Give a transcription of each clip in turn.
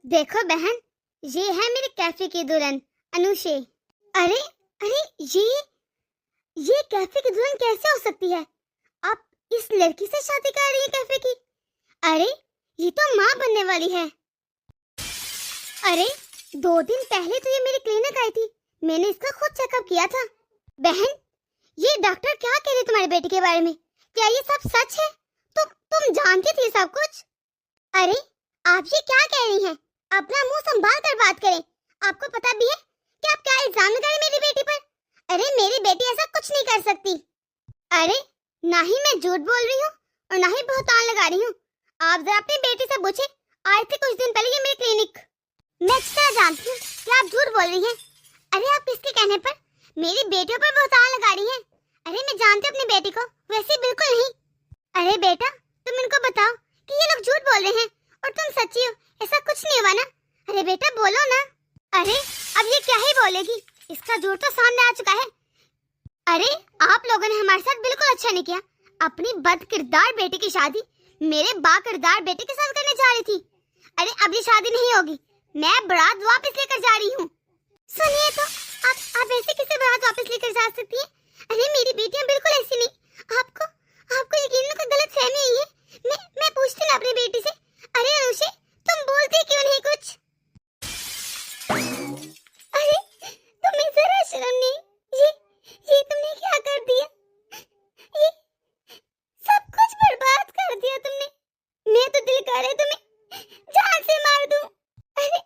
देखो बहन, ये है मेरे कैफे की दुल्हन अनुषे। अरे अरे, ये कैफे की दुल्हन कैसे हो सकती है? आप इस लड़की से शादी कर रही है कैफे की? अरे ये तो माँ बनने वाली है। अरे 2 दिन पहले तो ये मेरे क्लिनिक आई थी, मैंने इसका खुद चेकअप किया था। बहन, ये डॉक्टर क्या कह रहे तुम्हारे बेटे के बारे में? क्या ये सब सच है? तुम जानती थी सब कुछ? अरे आप ये क्या कह रही हैं? अपना मुंह संभाल कर बात करें। आपको पता भी है कि आप क्या इल्जाम लगा रहे मेरी बेटी पर? अरे मेरी बेटी ऐसा कुछ नहीं कर सकती। अरे ना ही मैं झूठ बोल रही हूँ और ना ही बहतान लगा रही हूँ। आप जरा अपनी बेटी से पूछे, आए थे कुछ दिन पहले ये मेरे क्लिनिक। मैं अच्छी तरह जानती हूँ कि आप झूठ बोल रही हैं। अरे आप किसके कहने पर मेरी बेटियों पर बहतान लगा रही हैं? अरे मैं जानती हूँ अपनी बेटी को, वैसे बिल्कुल नहीं। अरे बेटा, तुम इनको बताओ कि ये लोग झूठ बोल रहे हैं और तुम सच्ची हो, ऐसा कुछ नहीं हुआ ना? अरे बेटा बोलो ना। अरे अब ये क्या ही बोलेगी, इसका झूठ तो सामने आ चुका है। अरे आप लोगों ने हमारे साथ बिल्कुल अच्छा नहीं किया। अपनी बद किरदार बेटी की शादी मेरे बा किरदार बेटे के साथ करने जा रही थी। अरे अब ये शादी नहीं होगी, मैं बारात वापस लेकर जा रही हूँ। सुनिए तो, आप ऐसे कैसे बारात वापस लेकर जा सकती हैं? अरे मेरी बेटियां बिल्कुल ऐसी नहीं। आपको यकीन कोई गलत फहमी हुई है। मैं पूछती ना अपनी बेटी से। अरे अनुषे, तुम बोलती क्यों नहीं कुछ? अरे तुम्हें जरा शर्म नहीं? ये तुमने क्या कर दिया? ये सब कुछ बर्बाद कर दिया तुमने। मैं तो दिल कर रहा है तुम्हें जान से मार दूं। अरे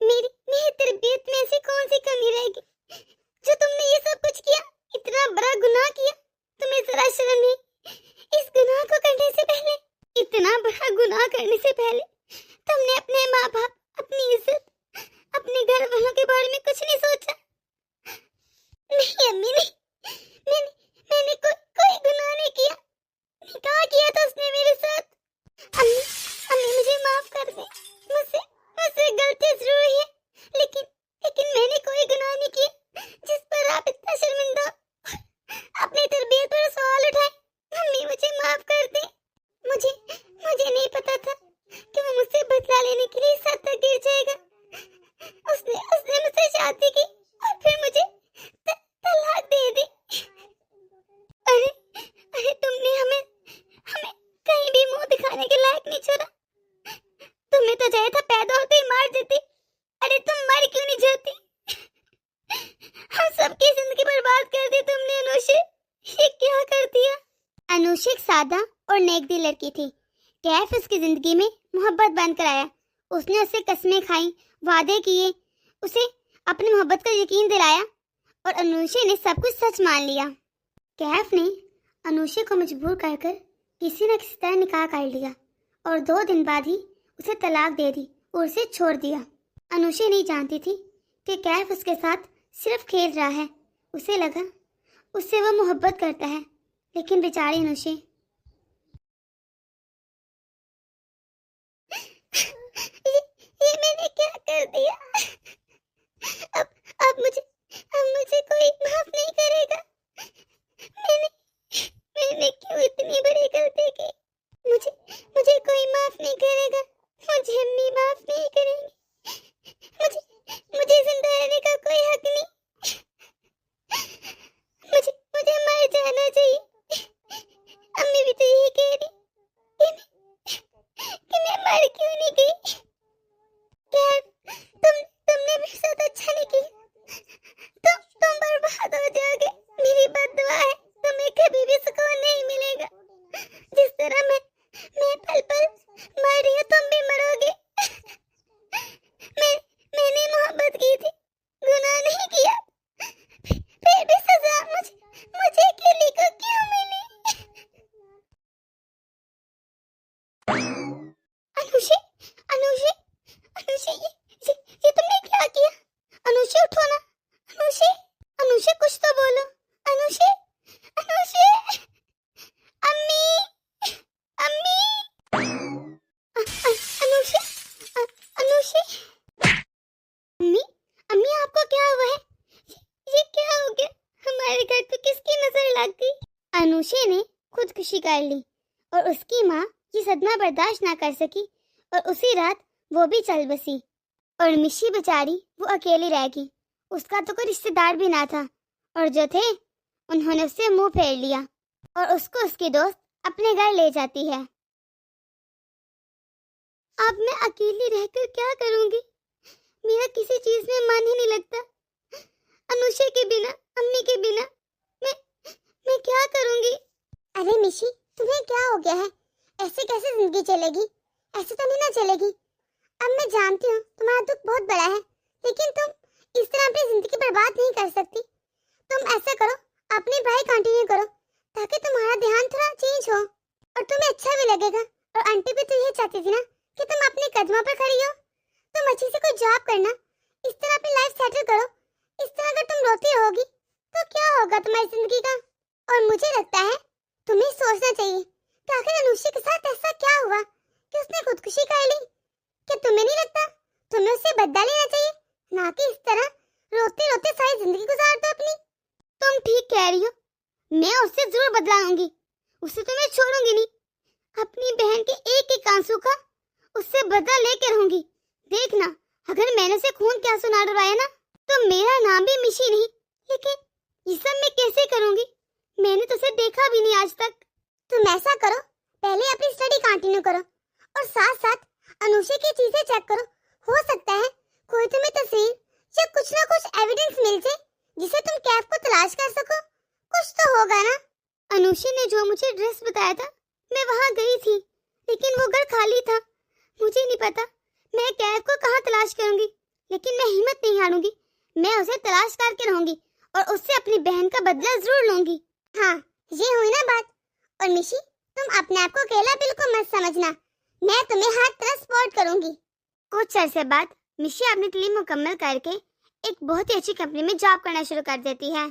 मेरी तरबियत में ऐसी कौन सी कमी रहेगी जो तुमने ये सब कुछ किया? इतना बड़ा गुनाह किया, तुम्हें जरा शर्म नहीं? इस गुनाह को करने से पहले, इतना बड़ा गुनाह करने से पहले तुमने अपने माँ बाप, अपनी इज्जत, अपने घर वालों के बारे में कुछ नहीं सोचा? नहीं अम्मी, नहीं, मैंने कोई गुनाह नहीं किया। निकाह किया था उसने मेरे साथ। अम्मी मुझे माफ कर दे। मुझसे गलती जरूर हुई है, लेकिन मैंने कोई गुनाह नहीं किया जिस पर आप इतना शर्मिंदा अपनी तरबियत पर सवाल उठाए। अम्मी मुझे माफ कर दे। मुझे नहीं पता था कि वो मुझसे बदला लेने के लिए इस हद तक गिर जाएगा। उसने मुझसे शादी की और फिर मुझे तलाक दे दी। अरे तुमने हमें कहीं भी मुंह दिखाने के लायक नहीं छोड़ा। तुम्हें तो चाहिए था पैदा होते ही मार देती। अरे तुम मर क्यों नहीं जाती? हम सबकी जिंदगी बर्बाद कर दी तुमने अनुषे। ये क्या कर दिया? अनुषे एक सादा और नेकदिल लड़की थी। कैफ उसकी जिंदगी में मोहब्बत बंद कराया। उसने उसे कस्में खाई, वादे किए, उसे अपनी मोहब्बत का यकीन दिलाया और अनुषे ने सब कुछ सच मान लिया। कैफ ने अनुषे को मजबूर कर किसी न किसी तरह निकाह कर लिया और 2 दिन बाद ही उसे तलाक दे दी और उसे छोड़ दिया। अनुषे नहीं जानती थी कि कैफ उसके साथ सिर्फ खेल रहा है। उसे लगा उससे वो मोहब्बत करता है, लेकिन बेचारी अनुषे। ये मैंने क्या कर दिया? अब मुझे कोई माफ नहीं करेगा। मैंने क्यों इतनी बड़ी गलती की? मुझे कोई माफ नहीं करेगा। मुझे अम्मी माफ नहीं करेंगी। मुझे जिंदा रहने का कोई हक नहीं। मुझे मर जाना चाहिए। अम्मी भी तो यही कह रही कि मैं मर क्यों नहीं गई? क्या तुमने मेरे साथ अच्छा नहीं किया? तुम बर्बाद हो जाओगे। मेरी बद्दुआ है, तुम्हें कभी भी सुकून नहीं मिलेगा। जिस तरह मैं पल पल मर रही हूँ, तुम भी मरोगे। मैंने मोहब्बत की थी, गुनाह नहीं किया, फिर भी सजा मुझे अकेली को क्यों मिली? अनुषे, ये तुमने क्या किया? अनुषे उठो ना। अनुषे कुछ तो बोलो। अनुषे, अम्मी, अनुषे, अम्मी आपको क्या हुआ है? ये क्या हो गया? हमारे घर पे किसकी नजर लग गई? अनुषे ने खुदकुशी कर ली और उसकी माँ ये सदमा बर्दाश्त ना कर सकी और उसी रात वो भी चल बसी और मिशी बेचारी वो अकेली रह गई। उसका तो कोई रिश्तेदार भी ना था और जो थे उन्होंने उससे मुंह फेर लिया और उसको उसकी दोस्त अपने घर ले जाती है। अब मैं अकेली रहकर क्या करूंगी? मेरा किसी चीज में मन ही नहीं लगता। अनुषा के बिना, अम्मी के बिना मैं क्या करूंगी? अरे मिशी, तुम्हें क्या हो गया है? ऐसे कैसे जिंदगी चलेगी? ऐसे तो नहीं ना चलेगी। अब मैं जानती हूँ तुम्हारा दुख बहुत बड़ा है, लेकिन तुम इस तरह अपनी जिंदगी बर्बाद नहीं कर सकती। तुम ऐसा करो, अपनी पढ़ाई कंटिन्यू करो ताकि तुम्हारा ध्यान थोड़ा चेंज हो और तुम्हें अच्छा भी लगेगा। और आंटी भी तो ये चाहती थी ना कि तुम अपने कदमों पर खड़ी हो। तुम अच्छी से कोई जॉब करना, इस तरह अपनी लाइफ सेटल करो। इस तरह अगर तुम रोती रहोगी तो क्या होगा तुम्हारी जिंदगी का? और मुझे लगता है तुम्हें सोचना चाहिए कि आखिर अनुषा के साथ ऐसा क्या हुआ कि उसने खुदकुशी कर ली। क्या तुम्हें नहीं लगता तुम्हें उससे बदला लेना चाहिए, ना कि इस तरह रोते रोते सारी जिंदगी गुजार दो अपनी? तुम ठीक कह रही हो, मैं उससे जरूर बदला लूंगी। उसे तो मैं छोड़ूंगी नहीं। अपनी बहन के एक एक आंसू का उससे बदला लेकर रहूंगी। देखना, अगर मैंने उसे खून के आंसू ना डरवाया ना तो मेरा नाम भी मिशी नहीं। लेकिन ये सब मैं कैसे करूंगी? मैंने तो उसे देखा भी नहीं आज तक। तुम ऐसा करो, पहले अपनी स्टडी कंटिन्यू करो और साथ साथ अनुषा की चीजें चेक करो। हो सकता है कोई तुम्हें तस्वीर या कुछ ना कुछ एविडेंस मिल जाए जिसे तुम कैफ को तलाश कर सको। कुछ तो होगा ना। अनुषा ने जो मुझे ड्रेस बताया था, मैं वहां गई थी, लेकिन वो घर खाली था। मुझे नहीं पता मैं कैफ को कहाँ तलाश करूंगी, लेकिन मैं हिम्मत नहीं हारूंगी। मैं उसे तलाश करके रहूंगी और उससे अपनी बहन का बदला जरूर लूंगी। हाँ, ये हुई ना बात। और मिशी, तुम अपने आप को अकेला बिल्कुल मत समझना। मैं तुम्हें हर तरह सपोर्ट करूंगी। कुछ अरसे बाद मिशी अपनी तालीम मुकम्मल करके एक बहुत ही अच्छी कंपनी में जॉब करना शुरू कर देती है।